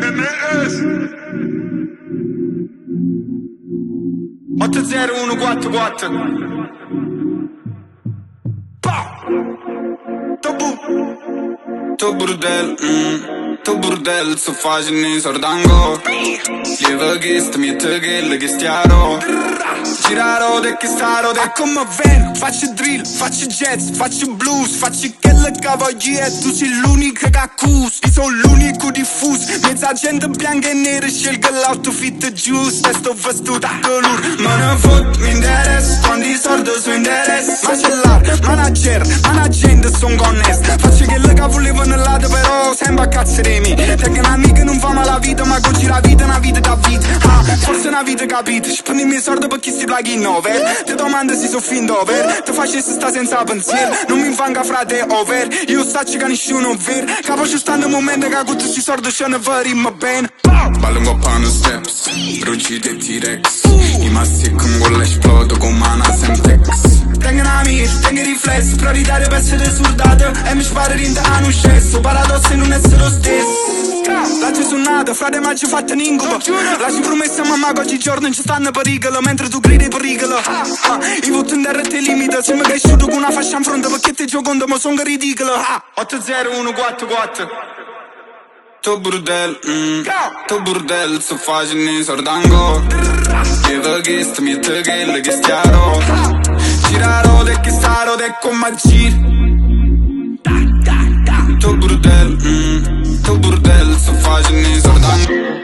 NS 80144 To burdel, så fazem sordango. Lieve gist, mi te gel, gistiaro. Giraro, de che staro, de come ven. Faccio drill, faccio jazz, faccio blues. Faccio quella cavalier, tu sei l'unico che accus. Io sono l'unico diffuso. Mezza gente bianca e nera, scelga l'outfit giusto. E sto vestito lur. Ma ne fot, mi interessa, quando i soldi sono interessa. Macellar, manager, sono onest. Faccio quella che volevo nell'altro, però sembra cazzere. Tengo un amico che non fa male la vita, ma oggi la vita è una vita da vita. Forse è una vita capita. Spendi i miei soldi per chi si plaghi in over. Ti domando se sono fin d'over. Ti facessi sta senza pensiero. Non mi infanga fra te over. Io staccio che nessuno ver. Capo ci stanno momenti che con tutti questi soldi ce ne verimmo bene. Ballo un po' no steps, rugi de T-Rex. I massi con quella esplodo con mana Semtex. Tengo un amico, tengo i riflessi. Prioritario per essere soldato. E mi sparo in hanno scesso. Paradosso in non essere lo stesso. La ci sono nato, frate ma ci fatto un incubo. La ci promessa a mamma che oggi giorno ci stanno pericolo. Mentre tu gridi pericolo. I voto in terra e te limita. Se mi cresciuto con una fascia in fronte perché ti gioco contro ma sono ridicolo. 80144 To burdel, so facem sordango. Lieve gist, mi te gel, gistiaro. Giraro, de che staro, de come agir. To burdel, so facem sordango.